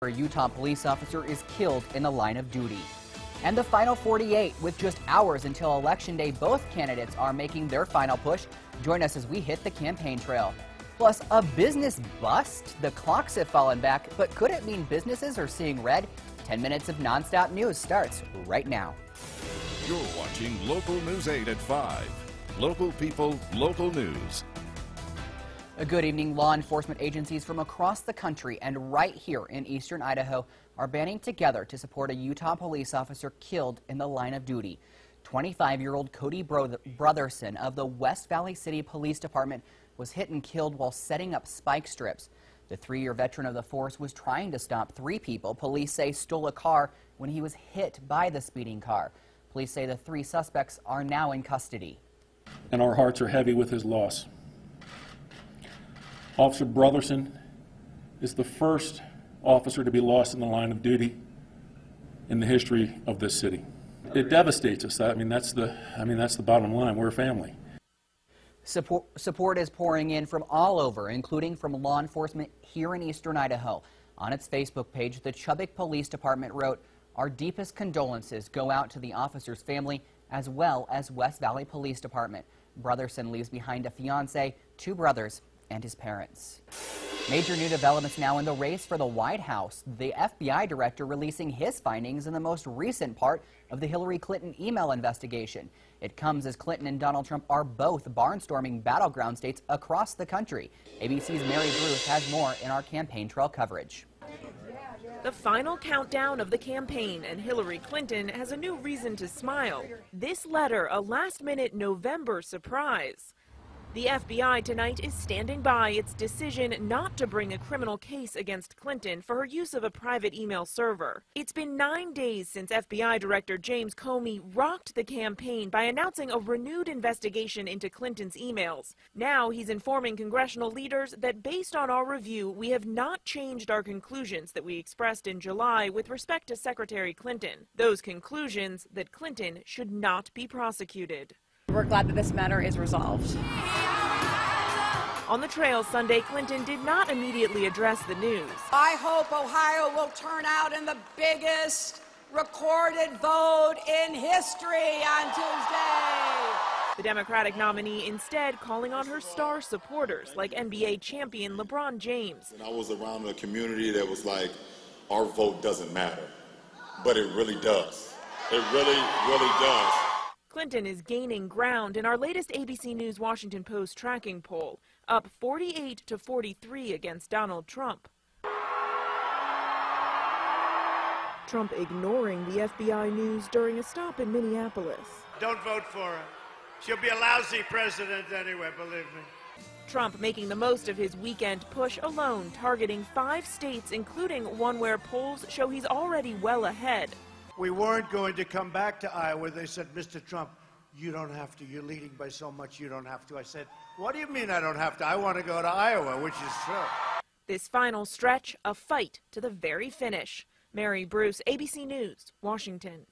A Utah police officer is killed in the line of duty. And the final 48, with just hours until Election Day, both candidates are making their final push. Join us as we hit the campaign trail. Plus, a business bust? The clocks have fallen back, but could it mean businesses are seeing red? 10 minutes of nonstop news starts right now. You're watching Local News 8 at 5. Local people, local news. A good evening. Law enforcement agencies from across the country and right here in eastern Idaho are banding together to support a Utah police officer killed in the line of duty. 25-year-old Cody Brotherson of the West Valley City Police Department was hit and killed while setting up spike strips. The 3-year veteran of the force was trying to stop 3 people police say stole a car when he was hit by the speeding car. Police say the 3 suspects are now in custody. And our hearts are heavy with his loss. Officer Brotherson is the first officer to be lost in the line of duty in the history of this city. It devastates us. That's the bottom line. We're a family. Support is pouring in from all over, including from law enforcement here in eastern Idaho. On its Facebook page, the Chubbuck Police Department wrote, "Our deepest condolences go out to the officer's family as well as West Valley Police Department." Brotherson leaves behind a fiance, 2 brothers, and his parents. Major new developments now in the race for the White House. The FBI director releasing his findings in the most recent part of the Hillary Clinton email investigation. It comes as Clinton and Donald Trump are both barnstorming battleground states across the country. ABC's Mary Bruce has more in our campaign trail coverage. The final countdown of the campaign, and Hillary Clinton has a new reason to smile. This letter, a last-minute November surprise. The FBI tonight is standing by its decision not to bring a criminal case against Clinton for her use of a private email server. It's been 9 days since FBI Director James Comey rocked the campaign by announcing a renewed investigation into Clinton's emails. Now he's informing congressional leaders that based on our review, we have not changed our conclusions that we expressed in July with respect to Secretary Clinton. Those conclusions that Clinton should not be prosecuted. We're glad that this matter is resolved. On the trail Sunday, Clinton did not immediately address the news. I hope Ohio will turn out in the biggest recorded vote in history on Tuesday. The Democratic nominee instead calling on her star supporters like NBA champion LeBron James. And I was around a community that was like, our vote doesn't matter, but it really does. It really, really does. Clinton is gaining ground in our latest ABC News Washington Post tracking poll, up 48 to 43 against Donald Trump. Trump ignoring the FBI news during a stop in Minneapolis. Don't vote for her. She'll be a lousy president anyway, believe me. Trump making the most of his weekend push alone, targeting 5 states, including one where polls show he's already well ahead. We weren't going to come back to Iowa. They said, Mr. Trump, you don't have to. You're leading by so much, you don't have to. I said, what do you mean I don't have to? I want to go to Iowa, which is true. This final stretch, a fight to the very finish. Mary Bruce, ABC News, Washington.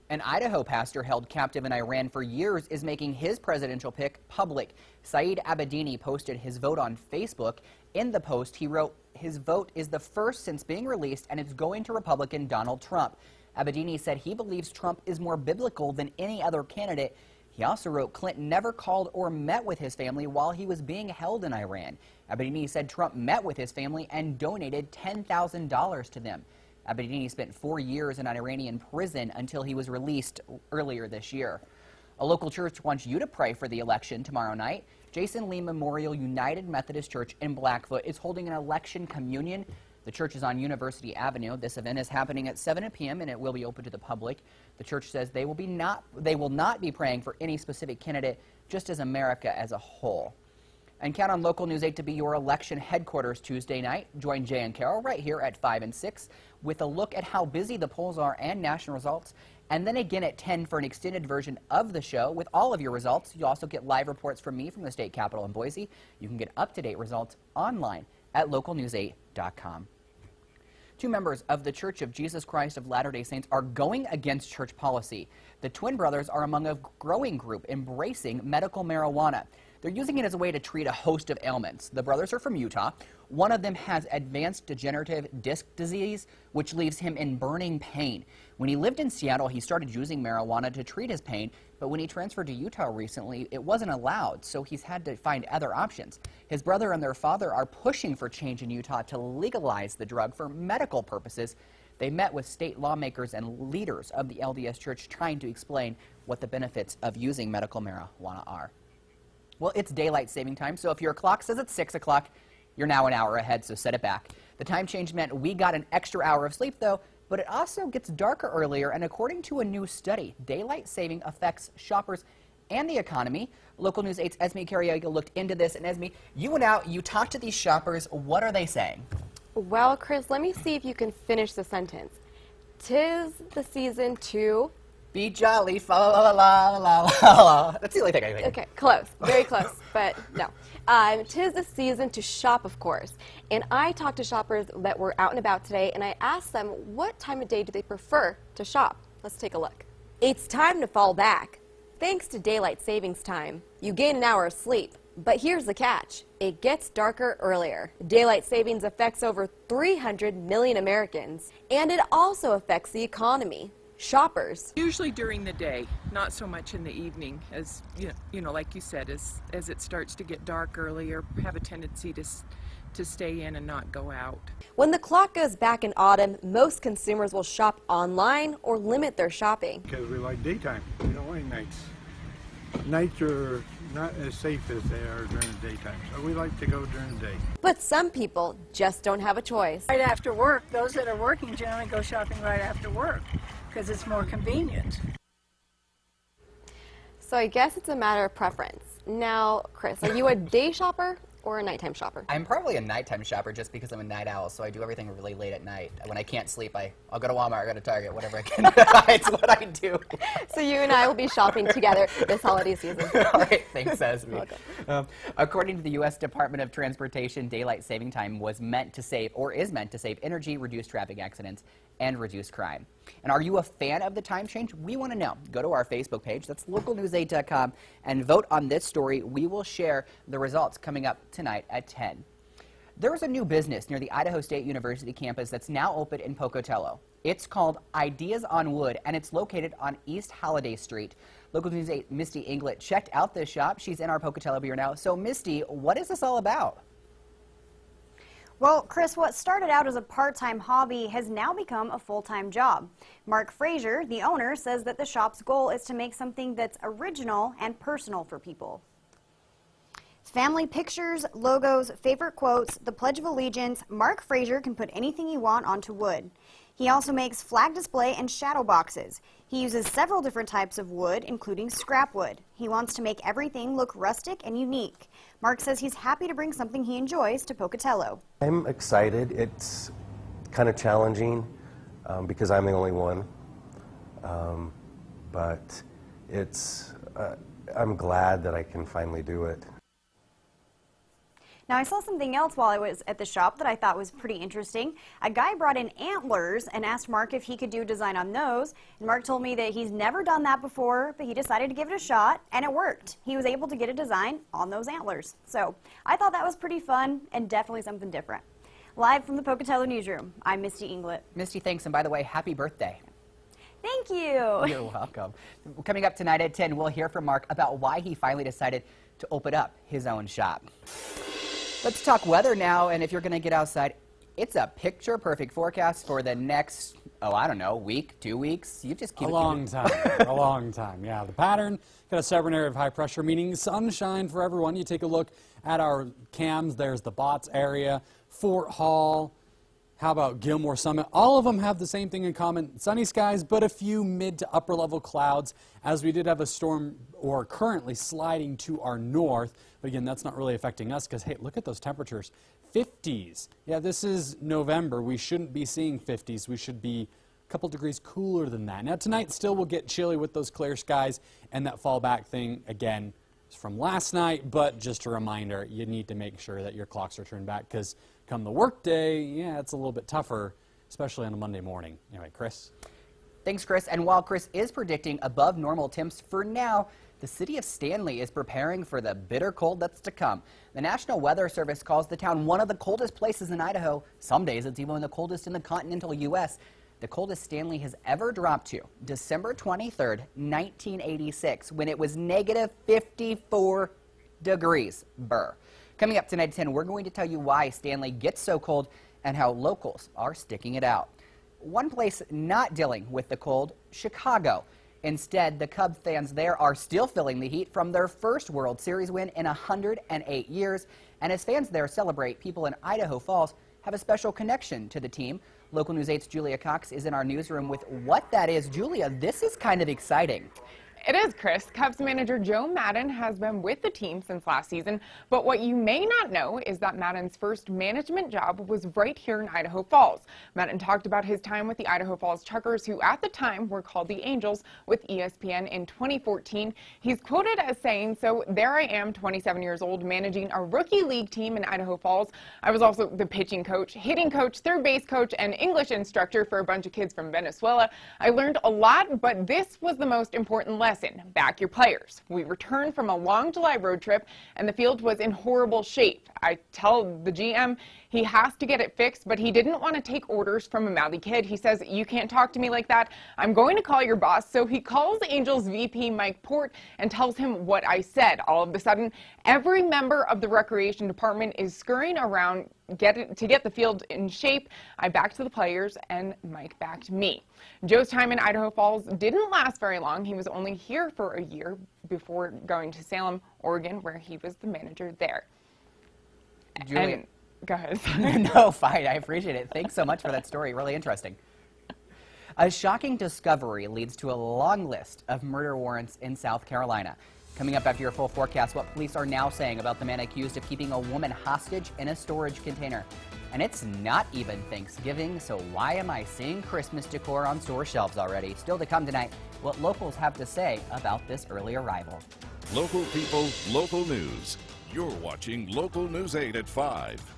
An Idaho pastor held captive in Iran for years is making his presidential pick public. Saeed Abedini posted his vote on Facebook. In the post, he wrote, his vote is the first since being released, and it's going to Republican Donald Trump. Abedini said he believes Trump is more biblical than any other candidate. He also wrote Clinton never called or met with his family while he was being held in Iran. Abedini said Trump met with his family and donated $10,000 to them. Abedini spent 4 years in an Iranian prison until he was released earlier this year. A local church wants you to pray for the election tomorrow night. Jason Lee Memorial United Methodist Church in Blackfoot is holding an election communion. The church is on University Avenue. This event is happening at 7 p.m. and it will be open to the public. The church says they will not be praying for any specific candidate, just as America as a whole. And count on Local News 8 to be your election headquarters Tuesday night. Join Jay and Carol right here at 5 and 6 with a look at how busy the polls are and national results. And then again at 10 for an extended version of the show with all of your results. You also get live reports from me from the state capitol in Boise. You can get up-to-date results online at localnews8.com. 2 members of the Church of Jesus Christ of Latter-day Saints are going against church policy. The twin brothers are among a growing group embracing medical marijuana. They're using it as a way to treat a host of ailments. The brothers are from Utah. One of them has advanced degenerative disc disease, which leaves him in burning pain. When he lived in Seattle, he started using marijuana to treat his pain, but when he transferred to Utah recently, it wasn't allowed, so he's had to find other options. His brother and their father are pushing for change in Utah to legalize the drug for medical purposes. They met with state lawmakers and leaders of the LDS Church trying to explain what the benefits of using medical marijuana are. Well, it's daylight saving time, so if your clock says it's 6 o'clock, you're now an hour ahead, so set it back. The time change meant we got an extra hour of sleep, though, but it also gets darker earlier, and according to a new study, daylight saving affects shoppers and the economy. Local News 8's Esme Carriaga looked into this, and Esme, you went out, you talked to these shoppers. What are they saying? Well, Chris, let me see if you can finish the sentence. 'Tis the season to... Be jolly, fa la la la la la la. That's the only thing I think. Okay, close. Very close, but no. 'Tis the season to shop, of course. And I talked to shoppers that were out and about today, and I asked them what time of day do they prefer to shop. Let's take a look. It's time to fall back. Thanks to daylight savings time, you gain an hour of sleep. But here's the catch. It gets darker earlier. Daylight savings affects over 300 million Americans, and it also affects the economy. Shoppers. Usually during the day, not so much in the evening, as you know, like you said, as it starts to get dark earlier, have a tendency to stay in and not go out. When the clock goes back in autumn, most consumers will shop online or limit their shopping. Because we like daytime, we don't like nights. Nights are not as safe as they are during the daytime, so we like to go during the day. But some people just don't have a choice. Right after work, those that are working generally go shopping right after work because it's more convenient. So I guess it's a matter of preference. Now, Chris, are you a day shopper or a nighttime shopper? I'm probably a nighttime shopper just because I'm a night owl, so I do everything really late at night. When I can't sleep, I'll go to Walmart, I'll go to Target, whatever I can. It's what I do. So you and I will be shopping together this holiday season. All right, thanks, Esme. Welcome. According to the U.S. Department of Transportation, daylight saving time was meant to save, or is meant to save energy, reduce traffic accidents, and reduce crime. And are you a fan of the time change? We want to know. Go to our Facebook page, that's localnews8.com, and vote on this story. We will share the results coming up tonight at 10. There is a new business near the Idaho State University campus that's now open in Pocatello. It's called Ideas on Wood, and it's located on East Halliday Street. Local News 8 Misty Inglet checked out this shop. She's in our Pocatello Bureau now. So, Misty, what is this all about? Well, Chris, what started out as a part-time hobby has now become a full-time job. Mark Frazier, the owner, says that the shop's goal is to make something that's original and personal for people. Family pictures, logos, favorite quotes, the Pledge of Allegiance, Mark Frazier can put anything you want onto wood. He also makes flag display and shadow boxes. He uses several different types of wood, including scrap wood. He wants to make everything look rustic and unique. Mark says he's happy to bring something he enjoys to Pocatello. I'm excited. It's kind of challenging because I'm the only one, but I'm glad that I can finally do it. Now, I saw something else while I was at the shop that I thought was pretty interesting. A guy brought in antlers and asked Mark if he could do a design on those. And Mark told me that he's never done that before, but he decided to give it a shot, and it worked. He was able to get a design on those antlers. So I thought that was pretty fun and definitely something different. Live from the Pocatello Newsroom, I'm Misty Inglet. Misty, thanks. And by the way, happy birthday. Thank you. You're welcome. Coming up tonight at 10, we'll hear from Mark about why he finally decided to open up his own shop. Let's talk weather now, and if you're going to get outside, it's a picture-perfect forecast for the next, I don't know, week, 2 weeks. You just keep a long time, a long time. Yeah, the pattern, got a stubborn area of high pressure, meaning sunshine for everyone. You take a look at our cams. There's the Botts area, Fort Hall. How about Gilmore Summit? All of them have the same thing in common, sunny skies, but a few mid to upper level clouds, as we did have a storm, or currently sliding to our north. But again, that's not really affecting us because, hey, look at those temperatures. 50s. Yeah, this is November. We shouldn't be seeing 50s. We should be a couple degrees cooler than that. Now, tonight still will get chilly with those clear skies, and that fall back thing, again, is from last night, but just a reminder, you need to make sure that your clocks are turned back because come the work day, yeah, it's a little bit tougher, especially on a Monday morning. Anyway, Chris? Thanks, Chris. And while Chris is predicting above normal temps for now, the city of Stanley is preparing for the bitter cold that's to come. The National Weather Service calls the town one of the coldest places in Idaho. Some days it's even the coldest in the continental U.S. The coldest Stanley has ever dropped to December 23rd, 1986, when it was negative 54 degrees. Burr. Coming up tonight at 10, we're going to tell you why Stanley gets so cold and how locals are sticking it out. One place not dealing with the cold, Chicago. Instead, the Cub fans there are still feeling the heat from their first World Series win in 108 years. And as fans there celebrate, people in Idaho Falls have a special connection to the team. Local News 8's Julia Cox is in our newsroom with what that is. Julia, this is kind of exciting. It is, Chris. Cubs manager Joe Maddon has been with the team since last season, but what you may not know is that Maddon's first management job was right here in Idaho Falls. Maddon talked about his time with the Idaho Falls Chuckers, who at the time were called the Angels, with ESPN in 2014. He's quoted as saying, "So there I am, 27 years old, managing a rookie league team in Idaho Falls. I was also the pitching coach, hitting coach, third base coach, and English instructor for a bunch of kids from Venezuela. I learned a lot, but this was the most important lesson. Back your players. We returned from a long July road trip and the field was in horrible shape. I tell the GM he has to get it fixed, but he didn't want to take orders from a mouthy kid. He says, you can't talk to me like that. I'm going to call your boss." So he calls Angels VP Mike Port and tells him what I said. All of a sudden, every member of the recreation department is scurrying around to get the field in shape. I backed the players and Mike backed me. Joe's time in Idaho Falls didn't last very long. He was only here for a year before going to Salem, Oregon, where he was the manager there. Julia. Go ahead. No, fine. I appreciate it. Thanks so much for that story. Really interesting. A shocking discovery leads to a long list of murder warrants in South Carolina. Coming up after your full forecast, what police are now saying about the man accused of keeping a woman hostage in a storage container. And it's not even Thanksgiving, so why am I seeing Christmas decor on store shelves already? Still to come tonight, what locals have to say about this early arrival. Local people, local news. You're watching Local News 8 at 5.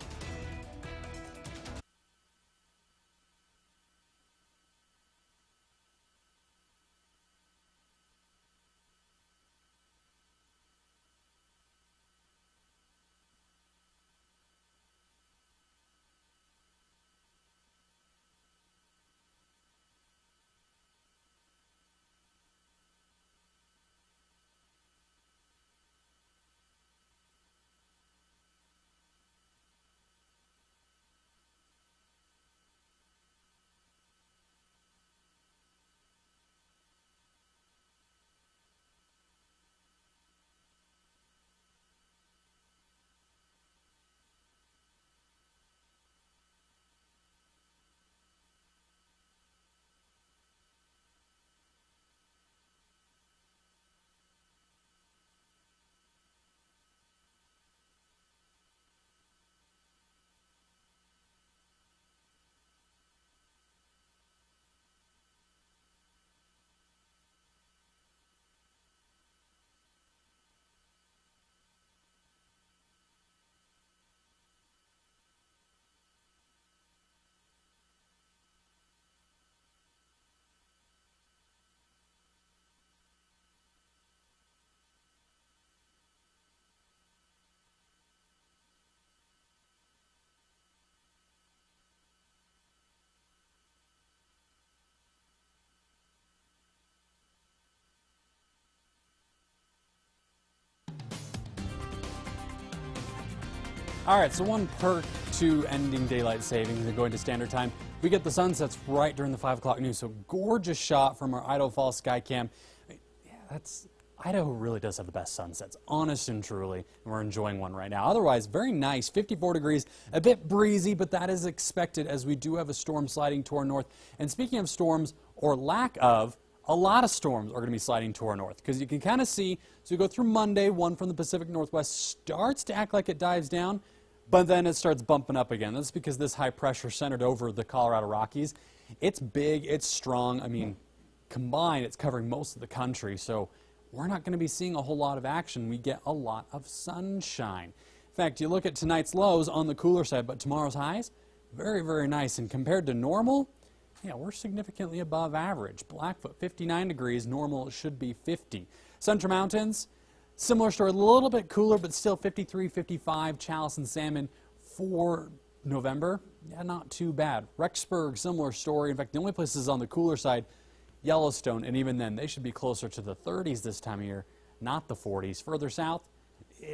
All right, so one perk to ending daylight savings and going to standard time, we get the sunsets right during the 5 o'clock news. So gorgeous shot from our Idaho Falls Skycam. Yeah, Idaho really does have the best sunsets, honest and truly, and we're enjoying one right now. Otherwise, very nice, 54 degrees, a bit breezy, but that is expected as we do have a storm sliding to our north. And speaking of storms, or lack of, a lot of storms are going to be sliding to our north, because you can kind of see, so you go through Monday, one from the Pacific Northwest starts to act like it dives down, but then it starts bumping up again. That's because this high pressure centered over the Colorado Rockies. It's big, it's strong. I mean, combined, it's covering most of the country, so we're not going to be seeing a whole lot of action. We get a lot of sunshine. In fact, you look at tonight's lows on the cooler side, but tomorrow's highs, very, very nice. And compared to normal, Yeah, we're significantly above average. Blackfoot, 59 degrees. Normal should be 50. Central Mountains, similar story, a little bit cooler, but still 53, 55. Chalice and Salmon for November. Yeah, not too bad. Rexburg, similar story. In fact, the only places on the cooler side, Yellowstone, and even then, they should be closer to the 30s this time of year, not the 40s. Further south,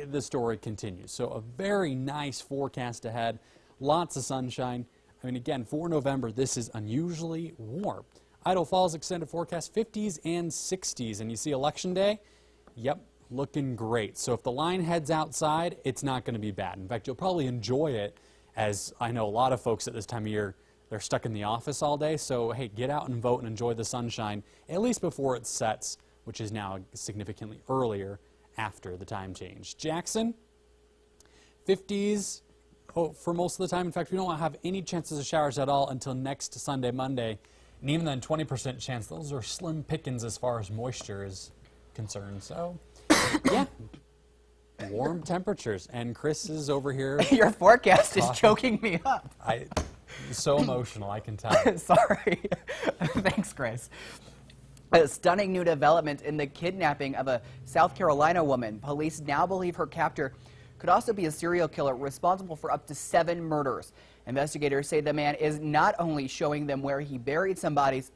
the story continues. So a very nice forecast ahead. Lots of sunshine. I mean, again, for November, this is unusually warm. Idaho Falls extended forecast 50s and 60s. And you see Election Day? Yep, looking great. So if the line heads outside, it's not going to be bad. In fact, you'll probably enjoy it, as I know a lot of folks at this time of year, they're stuck in the office all day. So, hey, get out and vote and enjoy the sunshine, at least before it sets, which is now significantly earlier after the time change. Jackson, 50s for most of the time. In fact, we don't have any chances of showers at all until next Sunday, Monday. And even then, 20% chance. Those are slim pickings as far as moisture is concerned. So, yeah, warm temperatures. And Chris is over here. Your forecast is choking me up. So emotional, I can tell. Sorry. Thanks, Chris. A stunning new development in the kidnapping of a South Carolina woman. Police now believe her captor could also be a serial killer responsible for up to 7 murders. Investigators say the man is not only showing them where he buried some bodies,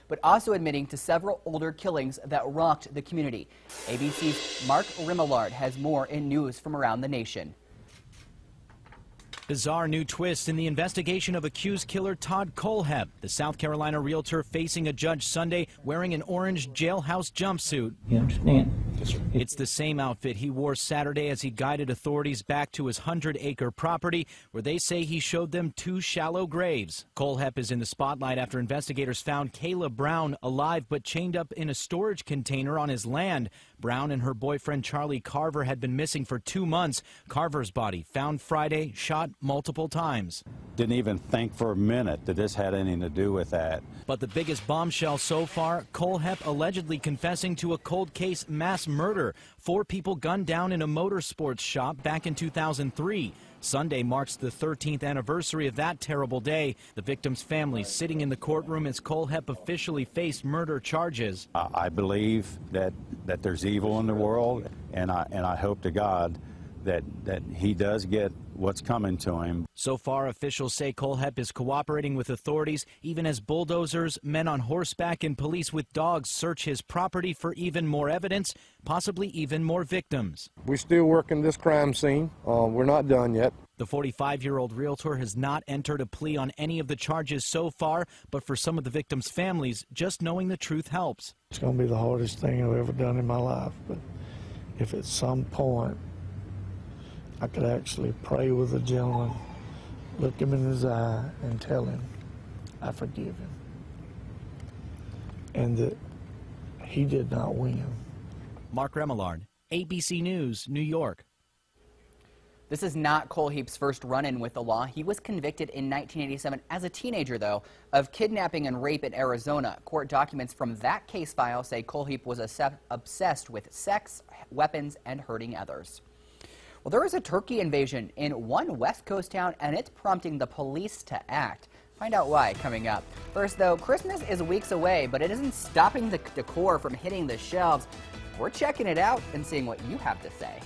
but also admitting to several older killings that rocked the community. ABC's Mark Rimillard has more in news from around the nation. Bizarre new twist in the investigation of accused killer Todd Kohlhepp, the South Carolina realtor facing a judge Sunday wearing an orange jailhouse jumpsuit. You understand? It's the same outfit he wore Saturday as he guided authorities back to his 100-acre property, where they say he showed them 2 shallow graves. Kohlhepp is in the spotlight after investigators found Kayla Brown alive but chained up in a storage container on his land. Brown and her boyfriend Charlie Carver had been missing for 2 months. Carver's body found Friday, shot multiple times. Didn't even think for a minute that this had anything to do with that. But the biggest bombshell so far, Kohlhepp allegedly confessing to a cold case mass murder. 4 people gunned down in a motorsports shop back in 2003. Sunday marks the 13th anniversary of that terrible day. The victim's family sitting in the courtroom as Kohlhepp officially faced murder charges. I believe that there's evil in the world, and I hope to God that he does get what's coming to him. So far, officials say Kohlhepp is cooperating with authorities, even as bulldozers, men on horseback, and police with dogs search his property for even more evidence, possibly even more victims. We're still working this crime scene. We're not done yet. The 45-year-old realtor has not entered a plea on any of the charges so far, but for some of the victims' families, just knowing the truth helps. It's going to be the hardest thing I've ever done in my life, but if at some point I could actually pray with a gentleman, look him in his eye, and tell him I forgive him, and that he did not win. Mark Remillard, ABC News, New York. This is not Kohlhepp's first run-in with the law. He was convicted in 1987 as a teenager, though, of kidnapping and rape in Arizona. Court documents from that case file say Kohlhepp was obsessed with sex, weapons, and hurting others. Well, there is a turkey invasion in one West Coast town, and it's prompting the police to act. Find out why coming up. First, though, Christmas is weeks away, but it isn't stopping the decor from hitting the shelves. We're checking it out and seeing what you have to say.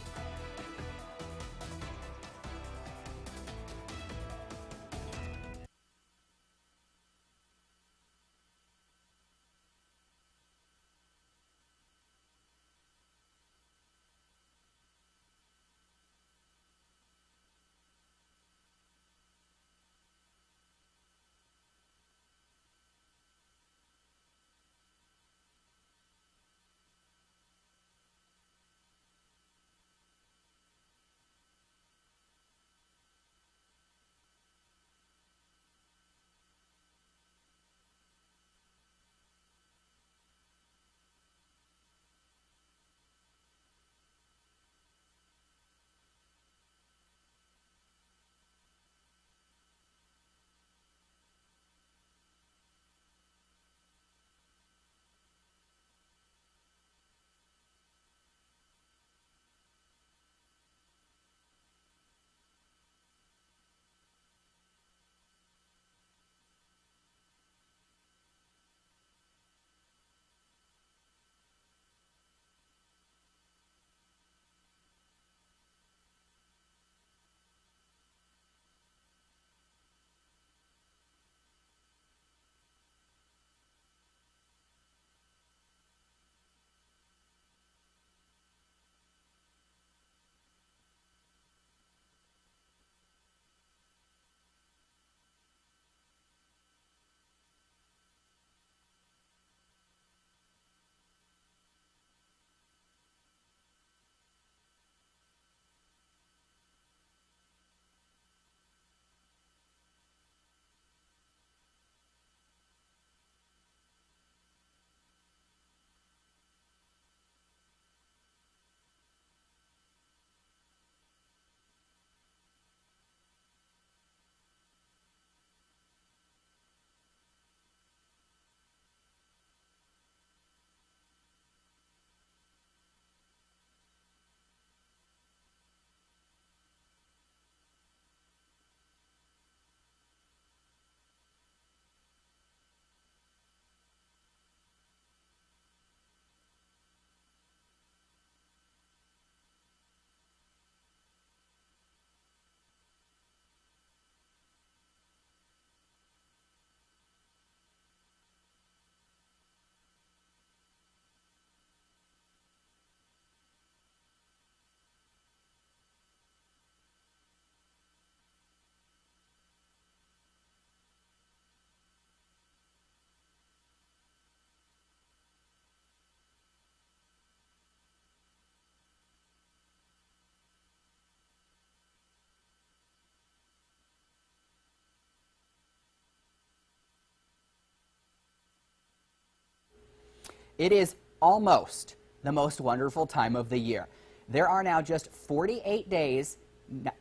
It is almost the most wonderful time of the year. There are now just 48 days,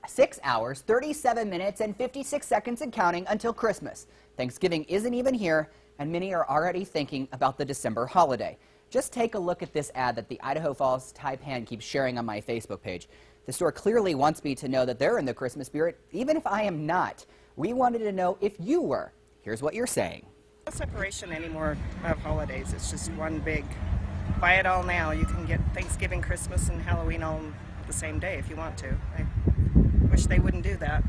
6 hours, 37 minutes, and 56 seconds and counting until Christmas. Thanksgiving isn't even here, and many are already thinking about the December holiday. Just take a look at this ad that the Idaho Falls Taipan keeps sharing on my Facebook page. The store clearly wants me to know that they're in the Christmas spirit, even if I am not. We wanted to know if you were. Here's what you're saying. No separation anymore of holidays. It's just one big buy it all now. You can get Thanksgiving, Christmas, and Halloween all the same day if you want to. I wish they wouldn't do that.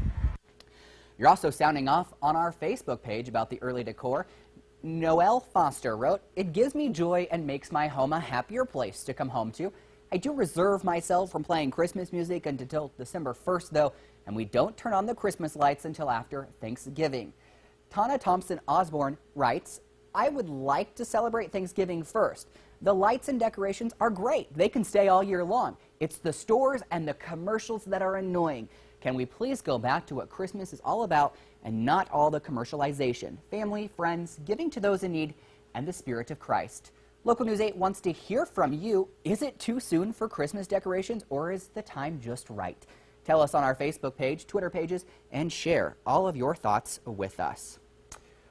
You're also sounding off on our Facebook page about the early decor. Noelle Foster wrote, "It gives me joy and makes my home a happier place to come home to. I do reserve myself from playing Christmas music until December 1st, though, and we don't turn on the Christmas lights until after Thanksgiving." Tana Thompson Osborne writes, "I would like to celebrate Thanksgiving first. The lights and decorations are great. They can stay all year long. It's the stores and the commercials that are annoying. Can we please go back to what Christmas is all about and not all the commercialization? Family, friends, giving to those in need, and the spirit of Christ." Local News 8 wants to hear from you. Is it too soon for Christmas decorations, or is the time just right? Tell us on our Facebook page, Twitter pages, and share all of your thoughts with us.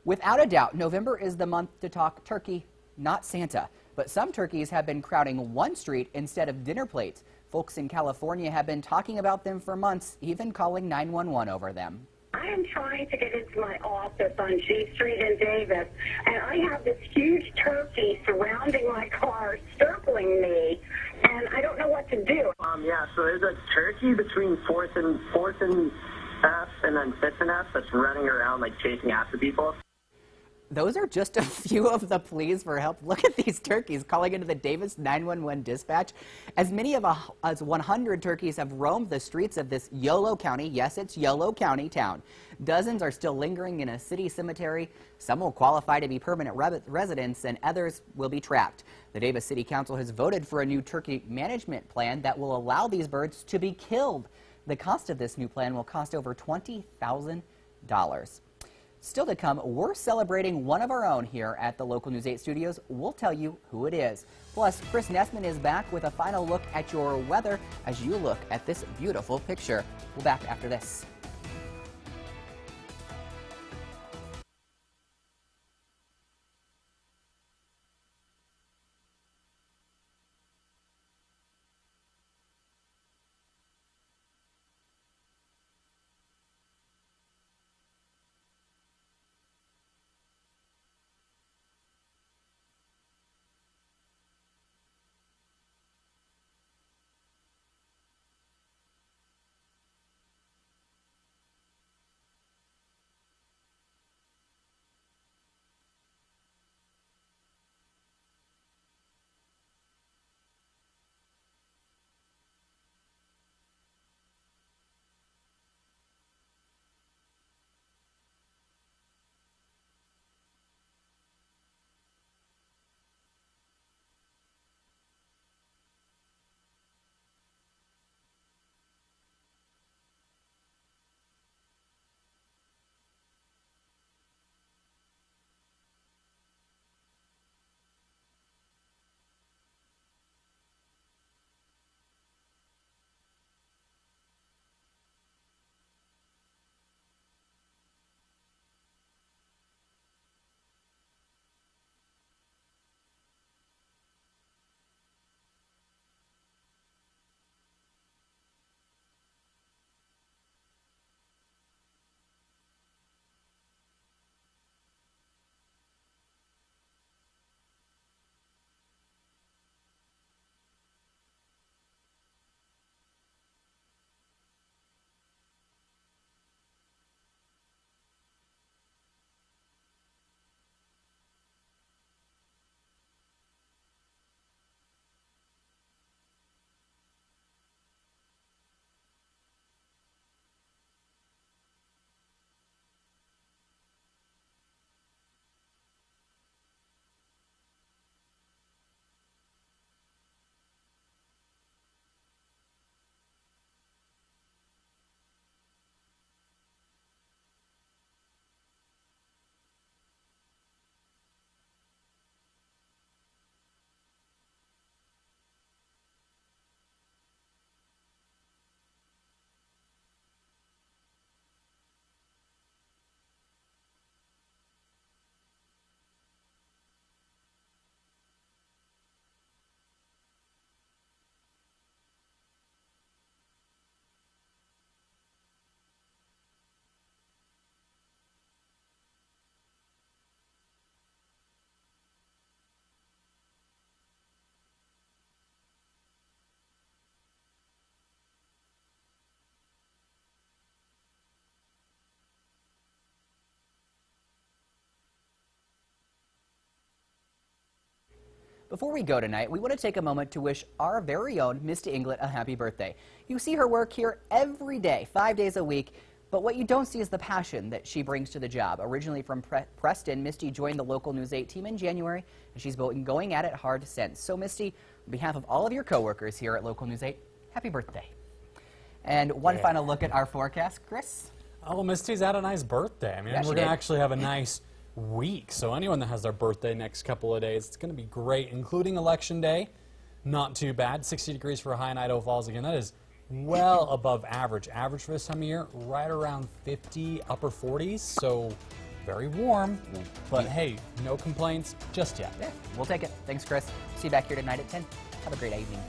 Without a doubt, November is the month to talk turkey, not Santa. But some turkeys have been crowding one street instead of dinner plates. Folks in California have been talking about them for months, even calling 911 over them. I am trying to get into my office on G Street in Davis, and I have this huge turkey surrounding my car, circling me, and I don't know what to do. Yeah, so there's a turkey between 4th and F and then 5th and F that's running around like chasing after people. Those are just a few of the pleas for help. Look at these turkeys calling into the Davis 911 dispatch. As many as 100 turkeys have roamed the streets of this Yolo County, yes, it's Yolo County town. Dozens are still lingering in a city cemetery. Some will qualify to be permanent residents, and others will be trapped. The Davis City Council has voted for a new turkey management plan that will allow these birds to be killed. The cost of this new plan will cost over $20,000. Still to come, we're celebrating one of our own here at the Local News 8 studios. We'll tell you who it is. Plus, Chris Nessman is back with a final look at your weather as you look at this beautiful picture. We'll be back after this. Before we go tonight, we want to take a moment to wish our very own Misty Inglet a happy birthday. You see her work here every day, 5 days a week, but what you don't see is the passion that she brings to the job. Originally from Preston, Misty joined the local News 8 team in January, and she's been going at it hard since. So Misty, on behalf of all of your coworkers here at local News 8, happy birthday. And one final look at our forecast, Chris. Oh, Misty's had a nice birthday. I mean, we're going to actually have a nice week. So anyone that has their birthday next couple of days, it's going to be great, including Election Day. Not too bad. 60 degrees for a high in Idaho Falls. Again, that is well above average. Average for this time of year, right around 50, upper 40s. So very warm. But hey, no complaints just yet. Yeah, we'll take it. Thanks, Chris. See you back here tonight at 10. Have a great evening.